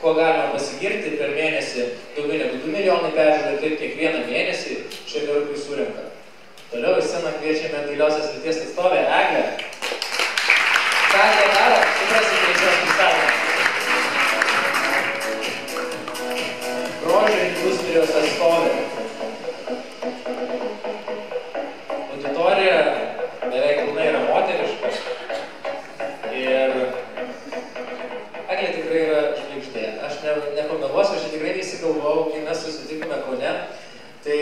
kuo galima pasigirti per mėnesį daugiau negu 2 milijonai peržiūrų, taip kiekvieną mėnesį šie vyrukai surenka. Toliau į sceną kviečiame dailiosios lyties atstovę Eglę. Ką jie daro, suprasite iš jos pristatymą. Grožio industrijos atstovė. Auditorija beveik pilnai yra moteriška. Ir Eglė tikrai yra žvaigždė. Aš nepameluosiu, aš tikrai nesigalvojau, kai mes susitikome Kaune. Tai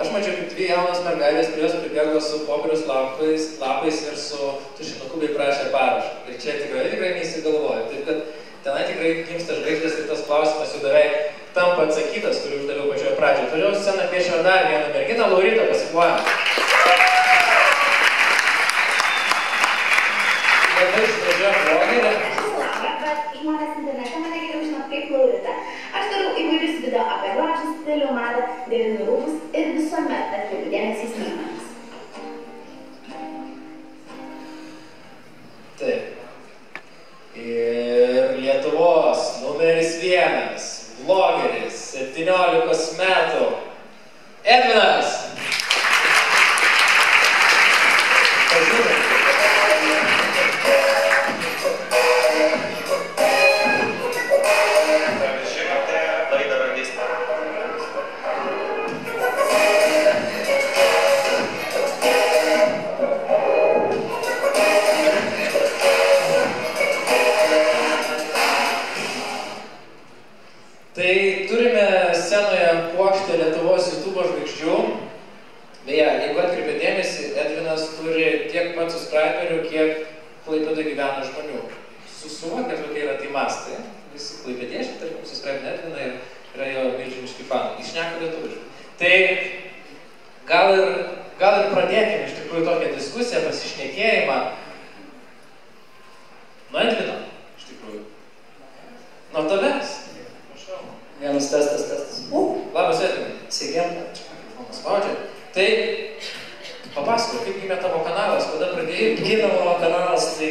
aš mačiau, kaip 2 jaunos mergaitės prie jos pribėgo su popieriaus lapais ir su tušinuku bei prašė parašą. Ir čia tikrai nesigalvoju. Taip kad tenai tikrai gimsta žvaigždės ir tas klausimas jau beveik tampa atsakytas, kurį uždaviau pačioje pradžioje. Toliau sceną kviečiame dar vieną merginą, Lauritą, pasipuojam. Labai šviežia blogerė. Bet žmonės internete mane geriau žino kaip Laurita. Aš darau įvairius video apie grožį, stilių, madą, dėvimų rūbus ir visuomet atkreipiu dėmesį į smulkmenas. Taip. Ir Lietuvos numeris 1 vlogeris 17 metų Edvinas. Pažiūrėjau. Tai turime scenoje puokštę Lietuvos YouTube žvaigždžių. Beje, jeigu atkreipė dėmesį, Edvinas turi tiek pat subscriberių, kiek Klaipėdoje gyvena žmonių. Suvokia, kokie yra tai mastai. Visi klaipėdiečiai, tarkim, subscribina Edviną ir yra jo milžiniški fanai. Jis šneka lietuviškai. Tai gal ir pradėkime iš tikrųjų tokią diskusiją, pasišnekėjimą. Nuo Edvino, iš tikrųjų. Nuo tavęs. Vienas testas. Labas, Edvinai. Sveiki. Spaudžia. Tai papasakok, kaip gimė tavo kanalas, kada pradėjai? Gimė mano kanalas, tai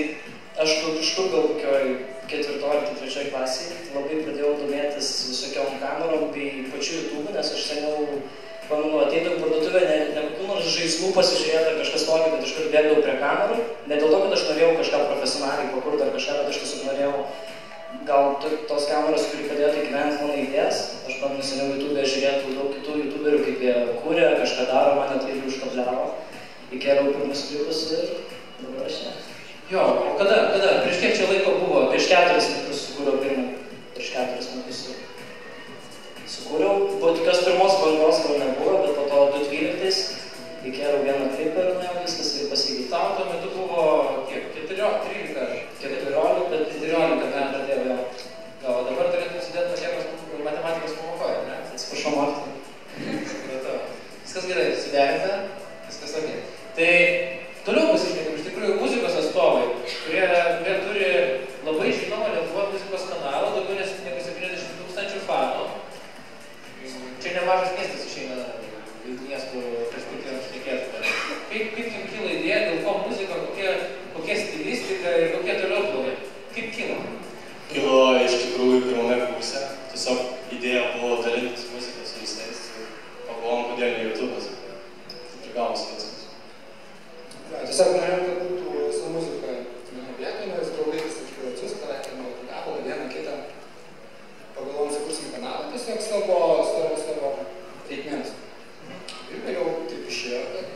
aš kažkur gal kokioj 4-3 klasėje labai pradėjau domėtis visokiom kamerom bei pačiu YouTube, nes aš seniau, pamenu, ateidavau į parduotuvę, ne kokių nors žaislų pasižiūrėti ar kažkas tokio, bet iš kur bėgdavau prie kamerų. Ne dėl to, kad aš norėjau kažką profesionaliai pakurti ar kažką, bet aš tiesiog norėjau gal tos kameros, kuri padėtų įgyventi mano idėjas. Aš pamenu, seniau YouTube'e žiūrėtų daug kitų YouTuberių, kaip jie kūrė, kažką daro, mane tai užkabliavo. Įkėliau pirmus klipus ir dabar aš ne. Jo, o kada? Prieš kiek čia laiko buvo? Prieš 4 metus sukūriau pirmą. Prieš 4 metus sukūriau. Buvo tokios pirmos bangos gal nebuvo, bet po to 2012 įkėliau vieną klipą ir nuėjau viskas ir pasikeitė. Tau tuo metu buvo kiek? 13 ar 14, bet 14 metų pradėjau jau. Gal, o dabar turėtų susidėti matematikos pamokoje, ne? Atsiprašau, mokytojai. Viskas gerai, suderinta, viskas ok. Tai toliau pasišnekam, iš tikrųjų muzikos atstovai, kurie turi labai žinomą Lietuvos muzikos kanalą, daugiau negu 70 000 fanų. Čia nemažas miestas išeina miestų perspektyvams šnekėti. Kaip jums kyla idėja, dėl ko muzika, kokia stilistika ir kokie toliau planai? Kaip kilo? Kilo iš tikrųjų pirmame kurse. Tiesiog idėja buvo dalintis muziką su visais ir pagalvom, kodėl ne YouTube'as. Taip ir gavosi viskas. Tiesiog norėjom, kad būtų su muzika vietoje, nes draugais iš privačius, paraikėm gabalą vieną kitą. Pagalvom, sukursim kanalą, tiesiog savo reikmėms. Ir vėliau taip išėjo, kad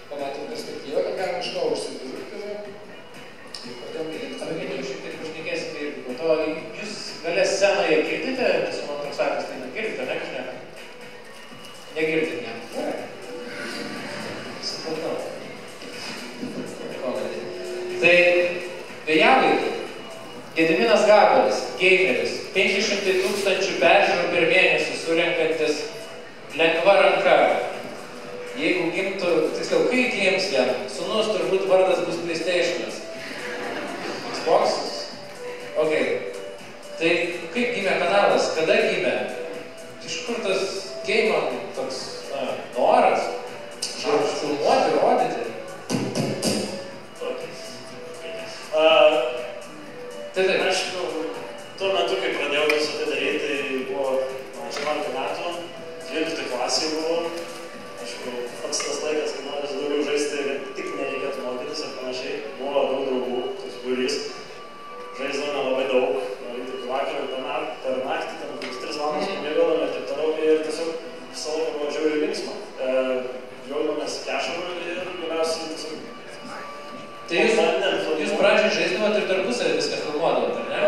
pamatėm perspektyvą, kad galim iš to užsidirbti ir pradėjom gilintis. Apie kitą šiek tiek pašnekėsime irgi. Po to jūs gale scenoje girdite, nes man toks sakęs, tai negirdite, ne kažką? Negirdite, ne? Supratau. Tai vėjavai, Gediminas Gabalis, gameris, 500 000 peržiūrų per mėnesį surenkantis lengva ranka. Jeigu gimtų, tiksliau, kai gims jam, sūnus turbūt vardas bus PlayStation'as. Xbox'as? Ok. Tai kaip gimė kanalas? Kada gimė? Iš kur tas game toks noras? Filmuoti, rodyti? Taip, aišku, tarpusavį viską filmuodavot, ar ne?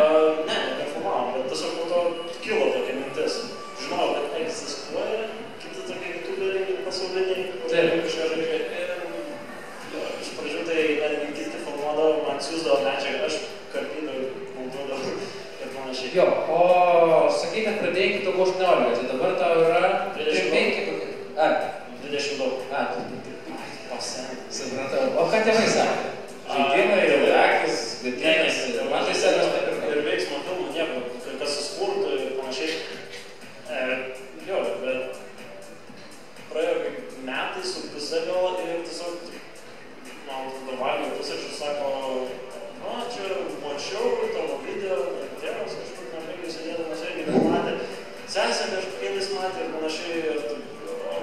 Ne, nefilmavom, bet tiesiog po to kilo tokia mintis. Žinojau, kad egzistuoja kiti tokie youtuberiai pasauliniai, kurie kažką žaidžia. Ir iš pradžių tai netgi kiti filmuodavo, man siūsdavo medžiagą, aš karpydavau, montuodavau ir panašiai. Jo, o sakai, kad pradėjai iki tavo 18, tai dabar tau yra 35 kokie? Ar? 22. Supratau. O ką tėvai sakė? Žaidimai, akis, vidinės, man tai senas nepirka. Ir veiksmo filmų nieko, kas su spurtu ir panašiai. Jo, bet praėjo kaip metai su puse gal ir tiesiog, man dabarnio pusėčių sako, čia mačiau tavo video, tėvas kažkur nebaigiai sėdėdamas irgi matė, sesė kažkėlis matė ir panašiai, ir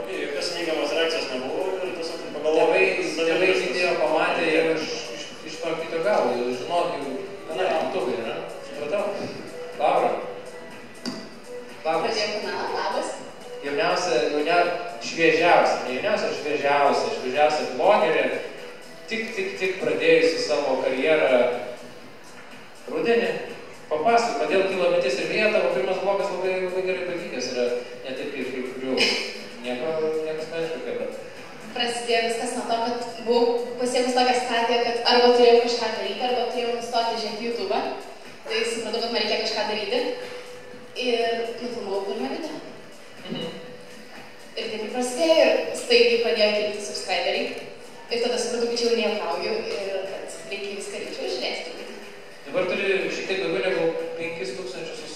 jokios neigiamas reakcijos nebuvo ir tiesiog pagalvojau. Tėvai video pamatė jau iš to kito galo, jau žinok, jau YouTube'ai, ne? Supratau? Laura. Pradėjau kanalą, labas. Šviežiausia blogerė, tik pradėjusi savo karjerą rudenį. Papasakok, kodėl kilo mintis ir beje, tavo pirmas blogas labai gerai pavykęs yra, ne taip kaip kuriuo. Niekas neaišku, bet. Prasidėjo viskas nuo to, kad buvau pasiekus tokią stadiją, kad arba turėjau kažką daryti, arba turėjau nustoti žiūrėti YouTube'ą. Tai supratau, kad man reikia kažką daryti. Ir nufilmavau pirmą video. Ir taip ir prasidėjo ir staigiai pradėjo kilti subscriberiai. Ir tada supratau, kad čia jau nejuokauju ir kad reikia viską rimčiau žiūrėti. Dabar turi šiek tiek daugiau negu 5000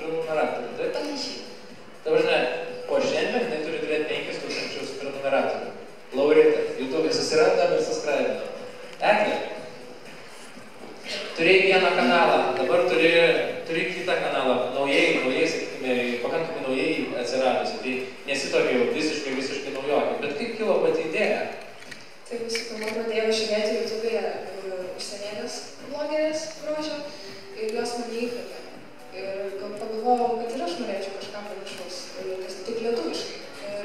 prenumeratorių, taip? Panašiai. Dabar, žinai, po šiandien tai turi turėti 5000 prenumeratorių. Lauritą, YouTube'e susirandam ir subscribinam. Eglė, turėjai vieną kanalą, dabar turi kitą kanalą, naujai, sakykime, pakankamai naujai atsiradusi. Tai nesi tokia jau visiškai naujokė. Bet kaip kilo pati idėja? Tai visų pirma pradėjau žiūrėti YouTube'e užsienėlės blogerės grožio ir jos mane įkvėpė. Ir pagalvojau, kad ir aš norėčiau kažką panašaus, kas tik lietuviškai,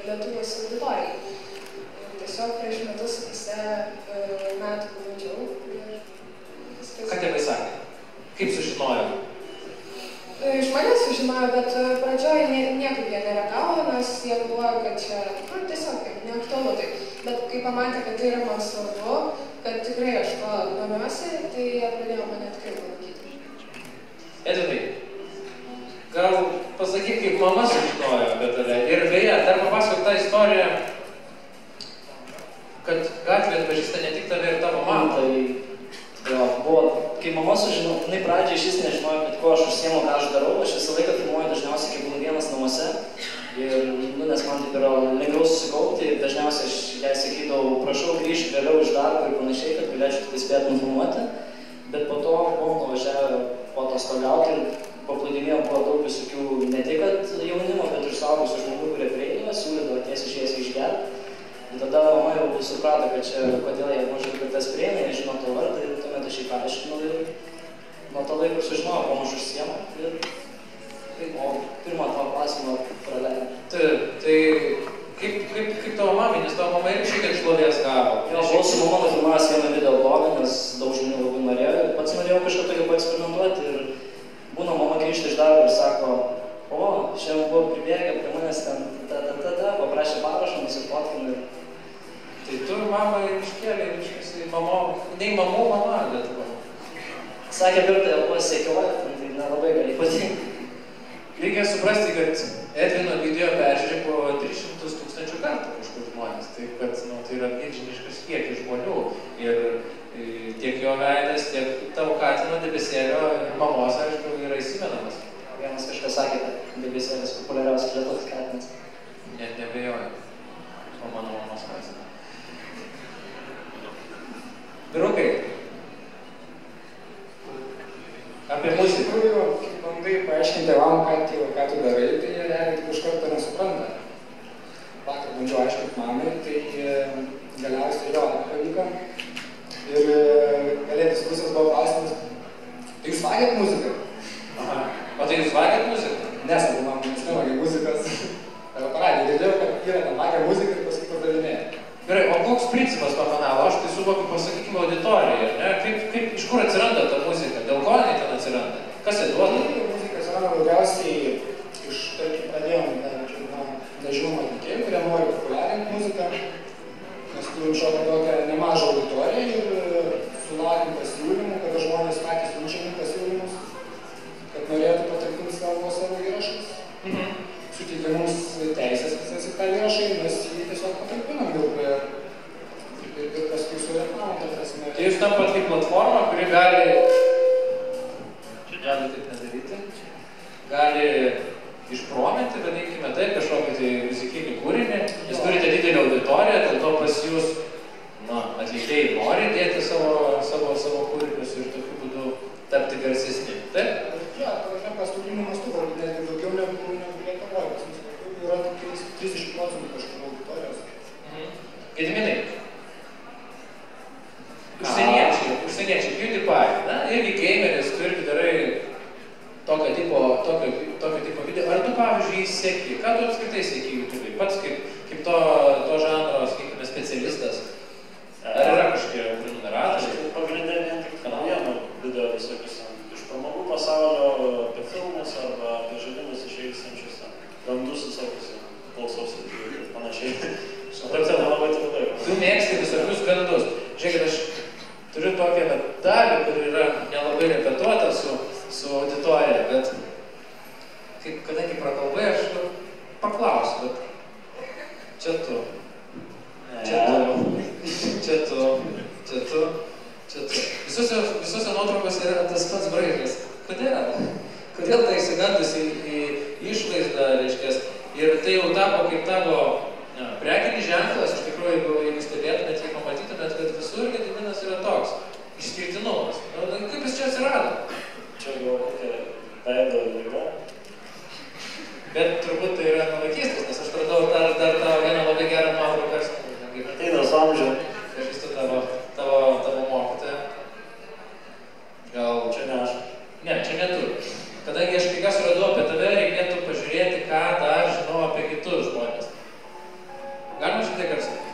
Lietuvos auditorijai. Tiesiog prieš metus su puse metų pabandžiau ir viskas. Ką tėvai sakė? Kaip sužinojo? Iš manęs sužinojo, bet pradžioje niekaip jie nereagavo, nes jie galvojo, kad čia tiesiog neaktualu tai. Bet kai pamatė, kad tai yra man svarbu, kad tikrai aš to domiuosi, tai jie pradėjo mane tikrai palaikyti. Edvinai, gal pasakyk, kaip mama sužinojo apie tave. Ir beje, dar papasakok tą istoriją, kad gatvė atpažįsta ne tik tave ir tavo mamą. Tai jo, buvo, kai mama sužinojo, jinai pradžiai iš vis nežinojo, kad ko aš užsiemu, ką aš darau. Aš visą laiką filmuoju dažniausiai, kai būnu vienas namuose. Ir, nes man taip yra lengviau susikaupti ir dažniausiai aš jai sakydavau, prašau grįžti vėliau iš darbo ir panašiai, kad galėčiau tai spėti nufilmuoti. Bet po to buvom nuvažiavę atostogauti ir paplūdimėje buvo daug visokių, ne tik jaunimo, bet ir suaugusių žmonių, kurie prieina, siūlydavo tiesiai šviesiai išgerti. Ir tada mama jau suprato, kad čia, kodėl jie mažai kartas prieina, jie žino to vardą ir tuomet aš jį paaiškinau ir nuo to laiko sužinojau, ko aš užsiemu. O pirmą tavo klausimą praleidau. Tai kaip tavo mamai, nes tavo mama irgi šiek tiek šlovės gavo. Jo, buvau su mama nufilmavęs vieną video blogą, nes daug žmonių labai norėjo. Pats norėjau kažką tokio paeksperimentuoti ir būna mama grįžta iš darbo ir sako, o, šiandien buvo pribėgę prie manęs ten paprašė parašą, nusifotkinų ir... Tai tu mamą iškėlė, nei mamų mama Lietuva. Sakė, Birta, jau buvo sekioja, tai nelabai gali patinti. Reikia suprasti, kad Edvino video peržiūrė po 300 000 kartų kažkur žmonės. Taip, kad tai yra milžiniškas kiekis žmonių. Ir tiek jo veidas, tiek tavo katino debesėlio mamos, aišku, yra įsimenamas. Vienas kažkas sakė, kad debesėlis populiariausias Lietuvos katinas. Net nebejoju. O mano mamos katina. Vyrukai. Apie muziką. Iš tikrųjų, kai bandai paaiškinti tėvam, ką tu darai, tai jie realiai iš karto nesupranta. Vakar bandžiau aiškinti mamai, tai galiausiai jo nepavyko. Ir galiai diskusijos buvo klausimas, tai jūs vagėt muziką? Aha. O tai jūs vagėt muziką? Nesakau, man nesivagė muzikas. Paradė, girdėjau, kad yra ten vagė muziką ir paskui pardavinėja. Gerai, o koks principas to kanalo? Aš tai suvokiu, pasakykime, auditoriją, ne? Iš kur atsiranda ta muzika? gali išprominti, vadinkime taip, kažkokį tai muzikinį kūrinį. Jūs turite didelį auditoriją, dėl to pas jūs atlikėjai nori dėti savo kūrinius ir tokiu būdu tapti garsesni. Taip? Ja, pasauliniu mastu, netgi daugiau negu Lietuvoje. Pas mus yra 30% kažkur auditorijos. Gediminai. Užsieniečiai, PewDiePie, na, irgi gameris, tu irgi darai tokio tipo video. Ar tu, pavyzdžiui, seki? Ką tu apskritai seki YouTube'ai? Pats kaip to žanro, sakykime, specialistas? Ar yra kažkokie prenumeratoriai? Pagrindė vien tik naujienų video visokius iš pramogų pasaulio, apie filmus arba apie žaidimus išvykstančius, gandus visokius, klausosi ir panašiai. Supratau, nelabai trumpai. Tu mėgsti visokius gandus. Žiūrėkit, aš turiu tokią dalį, kur yra nelabai repetuota su auditorija, bet kadangi prakalbai, aš paklausiu, bet čia tu. Visose nuotraukose yra tas pats braižas. Kodėl tai įsigandusi į išvaizdą, reiškias, ir tai jau tapo kaip tavo prekinis ženklas, iš tikrųjų, jeigu stebėtumėt, jei pamatytumėt, kad visur Gediminas yra toks išskirtinumas. Kaip jis čia atsirado? Čia gal kokia veido lyga. Bet turbūt tai yra nuo vaikystės, nes aš pradėjau dar tavo vieną labai gerą nuotrauką. Ateina su amžiu. Pažįstu tavo mokytoją. Gal čia ne aš? Ne, čia ne tu. Kadangi aš kai ką suradau apie tave, reikėtų pažiūrėti, ką dar žinau apie kitus žmonės. Galima šitai garsiai?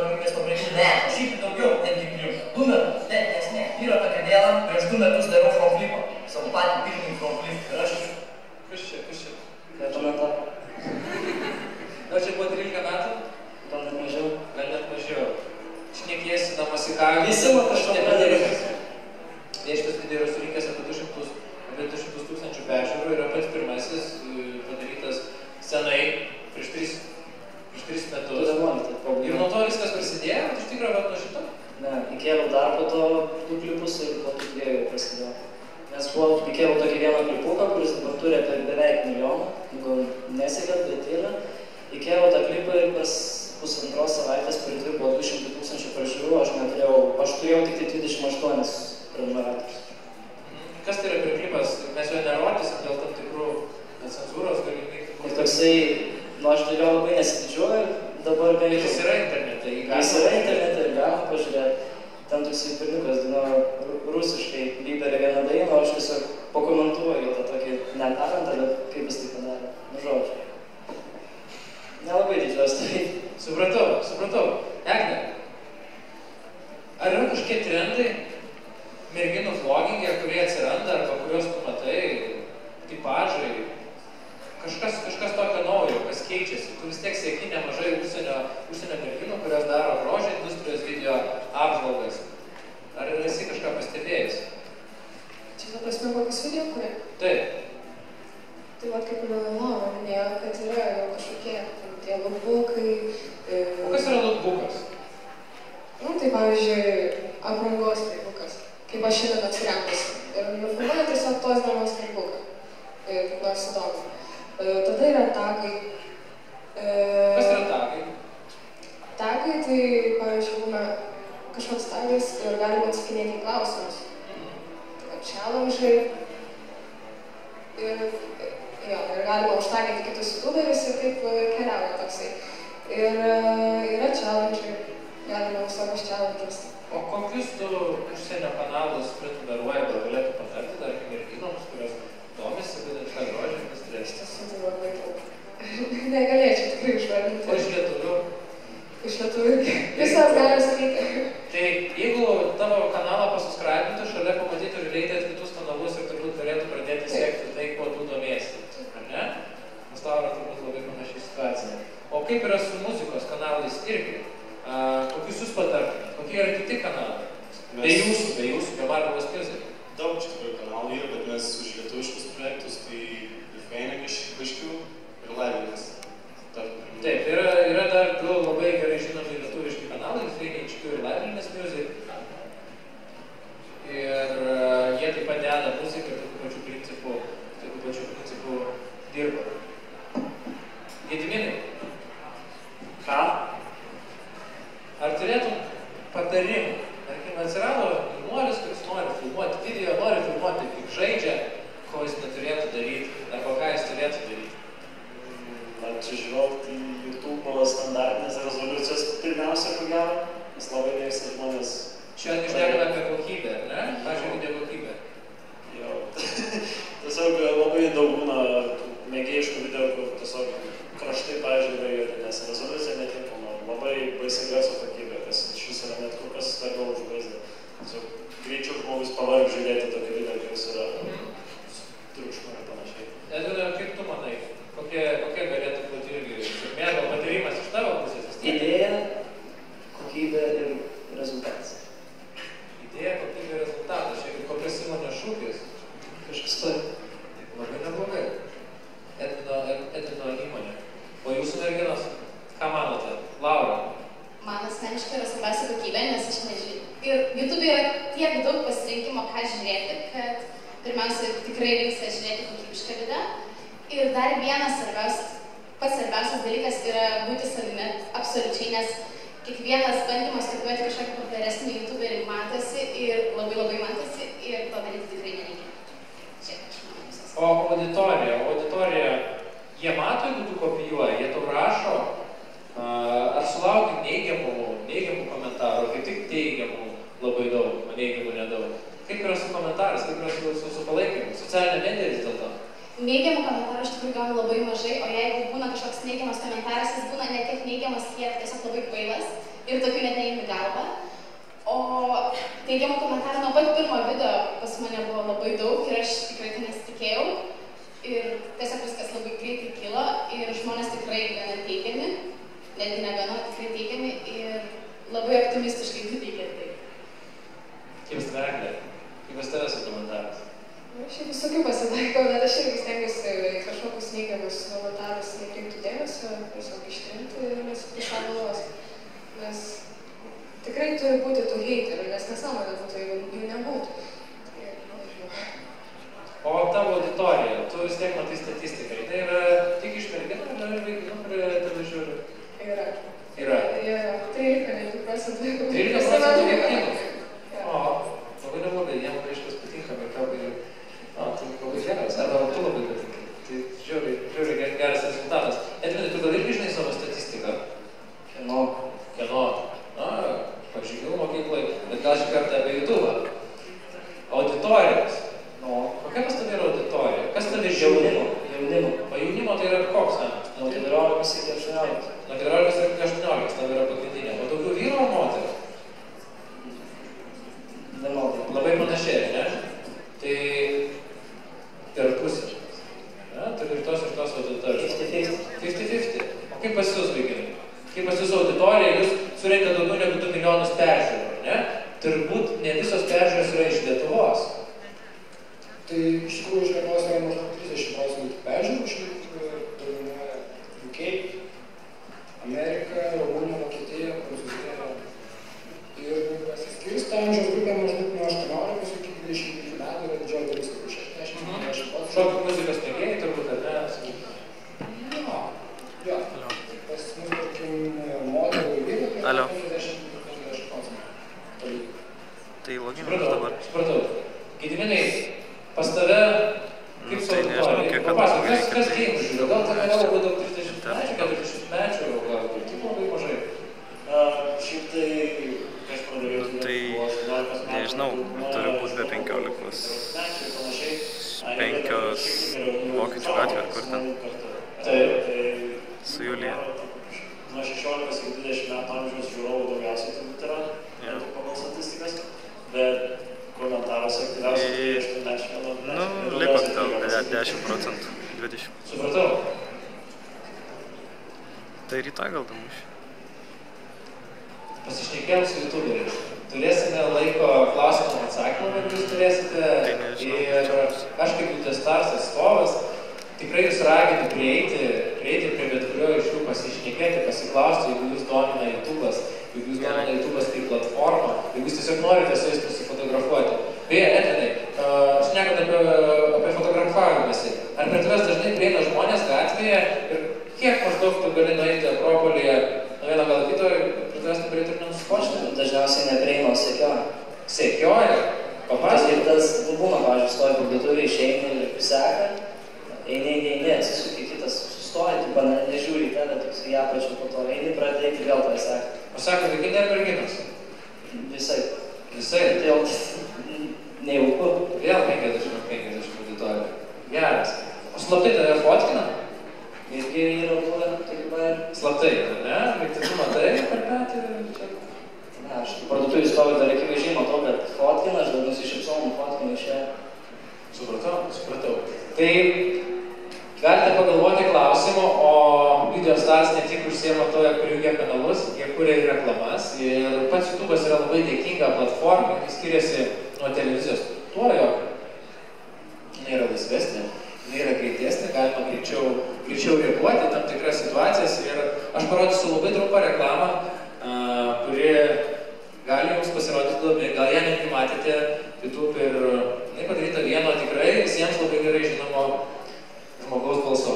rungtynės pabrėžti. Ne, šiaip daugiau, netgi prieš 2 metus. Ne. Yra tokia dėla, prieš 2 metus darau frontflipą. Savo patį pirminį frontflipą. Ir aš... Kas čia? Retomenta. Gal čia buvo 13 metų? Gal net mažiau. Gal net mažiau. Šnekiesi namuose ką... Visi man kažką nepadėrė. Šitas video yra surinkęs apie 200 tūkstančių peržiūrų, yra pats pirmasis padarytas senai, prieš 3 metus. Ir nuo to viskas prasidėjo, bet iš tikrųjų nuo šito? Ne, įkėliau dar po to 2 klipus ir po tų 2 jau prasidėjo. Nes įkėliau tokį vieną klipuką, kuris dabar turi apie beveik 1 milijoną, gal nesekėt, bet yra. Įkėliau tą klipą ir per 1,5 savaitės per 2 buvo 200 tūkstančių peržiūrų, aš turėjau tik 28 prenumeratorius. Kas tai yra per klipas? Mes jo nerodysim dėl tam tikrų cenzūros galimybių. Ir toksai, aš dėl jo labai nesididžiuoju, dabar galiu... Jis yra internete, Jis yra internete ir galima pažiūrėti. Ten toksai pirniukas dino rusiškai lyderė vieną dainą, aš tiesiog pakomentuoju tą tokį netalentą, bet kaip jis tai padarė. Nu žodžiu. Nelabai didžiuojas tai. Supratau. Egne, ar yra kažkokie trendai merginų vlogingė, kurie atsiranda, arba kuriuos tu matai, tipažai, kažkas tokio naujo, kas keičiasi. Tu vis tiek sieki nemažai užsienio merginų, kurios daro grožio industrijos video apžvalgas. Ar esi kažką pastebėjęs? Čia ta prasme, kokius video kuria? Taip. Tai vat kaip Laura minėjo, kad yra jau kažkokie tie lookbookai. O kas yra lookbookas? Nu, tai pavyzdžiui, aprangos lookbookas. Kaip aš šiandien apsirengusi. Ir nufilmuoju tiesiog tos dienos lookbooką. Kaip nors įdomu. Tada yra tagai. Kas yra tagai? Tagai tai, pavyzdžiui, būna kažkoks tagas ir galima atsakinėti į klausimus. Challenge. Ir galima užtaginti kitus youtuberius ir taip keliauja toksai. Ir yra challenge, galima visokius challenges. O kokius tu užsienio kanalus prenumeruoji, gal galėtų patarti, tarkim, merginoms, kurios domisi, būtent šią grožį industriją? Tai labai daug. Negalėčiau tikrai išvardinti. O iš lietuvių? Iš lietuvių visas gali sakyti. Tai jeigu tavo kanalą pasuskraibintų, šalia pamatytų related kitus kanalus ir turbūt galėtų pradėti sekti tai, kuo tu domiesi. Ar ne? Nes tau yra turbūt labai panašiai situacija. O kaip yra su muzikos kanalais irgi? Kokius jūs patartumėt? Kokie yra kiti kanalai? Be jūsų, be Marvelous Music. Daug iš tikrųjų kanalų yra, bet mes už lietuviškus projektus, tai Lithuania kažkių ir Livelinės. Taip, yra dar 2 labai gerai žinomi lietuviški kanalai, Lithuania HQ ir Livelinės Music. Ir jie taip pat deda muziką ir tokiu pačiu principu dirba. Gediminai. Ką? Ar turėtum patarimų? Tarkim, atsirado jaunuolis, kuris nori filmuoti video, nori filmuoti, kaip žaidžia, ko jis neturėtų daryti, arba ką jis turėtų daryti. Atsižvelgti į YouTube standartinės rezoliucijas pirmiausia, ko gero, nes labai mėgsta žmonės. Šiandien išnekame apie kokybę, ar ne? Pažiūrėjau, video kokybę. Jo. Tiesiog labai daug būna mėgėjiškų video, kur tiesiog kraštai pažiūrė ir nes rezoliucija netinkama. Labai baisiai garso kokybė, kas iš vis yra net kur kas svarbiau už vaizdą. Tiesiog greičiau žmogus pavarg žiūrėti tokį video, kuris yra triukšmo ir panašiai. Edvina, kaip tu manai? Kokie galėtų būti irgi sėkmė arba patyrimas iš tavo pusės? Idėja, kokybė ir rezultatas. Idėja, kokybė ir rezultatas. Čia kaip kokias įmonės šūkis. Kažkas turi. Labai neblogai. Edvino įmonė. O jūsų merginos, ką manote? Laura? Man asmeniškai yra svarbiausia kokybė, nes aš nežinau. Ir YouTube yra tiek daug pasirinkimo, ką žiūrėti, kad pirmiausia tikrai reikia žiūrėti kokybišką video. Ir dar vienas pats svarbiausias dalykas yra būti savimi absoliučiai, nes kiekvienas bandymas kopijuoti kažkokį populiaresnį YouTuberį matosi ir labai matosi ir to daryti tikrai nereikia. Čia aš manau visas. O auditorija, jie mato, jeigu tu kopijuoji, jie tau rašo, ar sulauki neigiamų komentarų, kaip tik teigiamų labai daug, o neigiamų nedaug. Kaip yra su komentarais, kaip yra su palaikymu, socialinė medija vis dėlto? Neigiamų komentarų iš tikrųjų gaunu labai mažai, o jeigu būna kažkoks neigiamas komentaras, jis būna ne tiek neigiamas, kiek tiesiog labai kvailas. Ir tokių pat pirmo video pas mane buvo labai daug ir aš tikrai tai nesitikėjau. Ir tiesiog viskas labai greitai kilo ir žmonės tikrai gana teigiami, netgi ne gana, tikrai teigiami ir labai optimistiškai nuteikia tai. Kaip Eglė? Kaip pas tavęs komentaras? Šiaip visokių pasitaiko, bet aš irgi stengiuosi kažkokius neigiamus komentarus nekreipti dėmesio, tiesiog ištrinti ir nesipti savo galvos. Nes tikrai turi būti tų heiterių, nes nesąmonė būtų, jeigu jų nebūtų. O tavo auditorija, tu vis tiek matai statistiką, tai yra tik iš merginų, ar ir vaikinų, kurie tave žiūri? Yra. Yra? Yra. 13% vaikų. 13% vaikinų? O, labai neblogai, jiem reiškas patinka, bet kalbai, tai labai geras, arba tu labai patinka. Tai žiūri geras rezultatas. Edvinai, tu gal irgi žinai savo statistiką? Kieno? Pažymių mokyklai, bet gal šį kartą apie YouTube. Auditorijos. Kokia pas tavai yra auditorija? Kas tavai žiūri? Jaunimo. O jaunimo tai yra koks amžius? Nuo 14 iki 18. Nuo 14 iki 18 tavai yra pagrindinė. O daugiau vyro ar moterų? Vienodai. Labai panašiai, ne? Tai per pusę. Turi ir tos auditorijos. 50-50. O kaip pas jūs, vaikinai? Kaip pas jūsų auditorija, jūs surenka daugiau negu 2 milijonus peržiūrų, ne? Turbūt ne visos peržiūros yra iš Lietuvos. Tai iš tikrųjų iš Lietuvos yra maždaug 30% peržiūrų, šiaip dominuoja UK, Amerika, Rumunija, Vokietija, Prancūzija. Ir pasiskirsta amžiaus grupė maždaug nuo 18 iki 25 metų yra didžioji dalis, kaip 60-70%. Šokių muzikos mėgėjai turbūt, ar ne? Jo. Pas mus, tarkim, moterų ir vyrų yra 50-50%. Tai loginas dabar. Supratau. Gediminai, pas tave kaip su auditorija? Papasakok, kas gėjimų žiūri? Gal tave yra labai daug 30-mečių, 40-mečių, gal kaip tik labai mažai? Šiaip tai, kai aš pradėjau, tai nežinau, turi būti be 15. 5 Vokiečių gatvė, ar kur ten? Su Julija. Nuo 16 iki 20 metų amžiaus žiūrovų daugiausiai turbūt yra, pagal statistikas, bet komentaruose aktyviausiai 18 metų. Liko gal 10%, 20%. Supratau. Tai rytoj gal damuši. Pasišnekėjom su YouTuberiais. Turėsime laiko klausimų atsakymų, jeigu jūs turėsite. Ir aš kaip Utestars atstovas tikrai jūs raginu prieiti prie bet kurio iš jų pasišnekėti, pasiklausti, jeigu jūs domina YouTube'as, jeigu jūs domina YouTube'as kaip platforma, jeigu jūs tiesiog norite su jais pasifotografuoti. Beje, Edvinai, šnekant apie fotografavimąsi, ar prie tavęs dažnai prieina žmonės gatvėje ir kiek maždaug tu gali nueiti Akropolyje nuo vieno gal kito ir prie tavęs tu turėtum nenusipočinti? Dažniausiai neprieina, o sekioja. Sekioja? Papasakok. Ir tas būna, pavyzdžiui, stoja parduotuvėje, išeina ir seka, eini, atsisukia kitas, sustoja, tu nežiūri į tave, toks į apačią po to, eini, pradėti vėl tai seka. O sako, vaikinai ar merginos? Visai. Visai? Tai jau nejauku. Vėl 50 auditorija. Geras. O slaptai tave fotkina? Irgi yra buvę, tai ir... Slaptai, ne? Bet tu matai per petį ir čia... Ne, aš parduotuvėje stoviu dar akivaizdžiai matau, kad fotkina, aš dar nusišypsau, fotkina iš čia. Supratau. Tai galite pagalvoti klausimų, o Videostars ne tik užsiema to, jie kuria kanalus, jie kuria ir reklamas. Ir pats YouTube'as yra labai dėkinga platforma, jis skiriasi nuo televizijos tuo, jog jinai yra laisvesnė, jinai yra greitesnė, galima greičiau reaguoti tam tikras situacijas. Ir aš parodysiu labai trumpą reklamą, kuri gali jums pasirodyti įdomi, gal ją netgi matėte YouTube ir jinai padaryta vieno tikrai visiems labai gerai žinomo žmogaus balsu.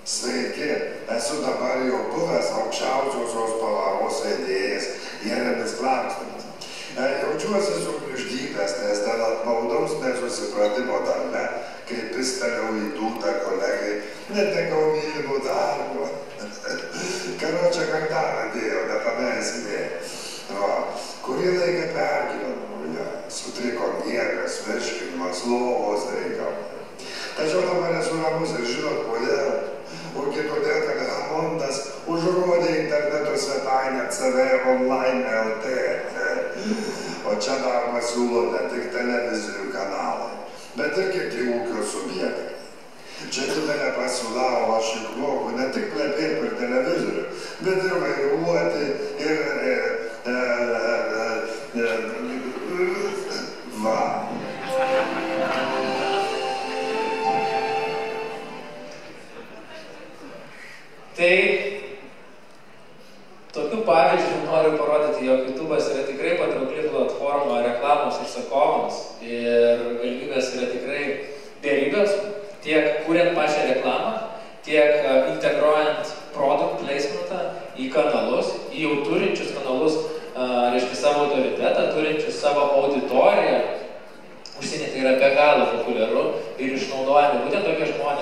Sveiki, esu dabar jau buvęs aukščiausiosios palavos vedėjas Jeremis Klapstonas. Jaučiuosi sugniuždytas, nes dėl apmaudaus nesusipratimo darbe, kai pisteliau į dūtą kolegai, netekau mylimo darbo. Karočią kartarą dėjau, nepameismė. Kurį laiką pergyvenau, sutriko miegas, virškinimas, lovos reikalai. Tačiau dabar esu ramus ir žinot kodėl. Ogi todėl, kad Hamondas užrodė interneto svetainę Planet CV Online LT. O čia dar pasiūlo ne tik televizijų kanalai, bet ir kiti ūkio subjektai. Čia didelė pasiūla, o aš juk moku ne tik plepėti per televizorių, bet ir vairuoti va. Tai tokiu pavyzdžiu noriu parodyti, jog YouTube'as yra tikrai patraukli platforma reklamos užsakovams ir galimybės yra tikrai beribės, tiek kuriant pačią reklamą, tiek integruojant product placementą į kanalus, į jau turinčius kanalus, reiškia savo autoritetą, turinčius savo auditoriją. Užsienį tai yra be galo populiaru ir išnaudojami būtent tokie žmonės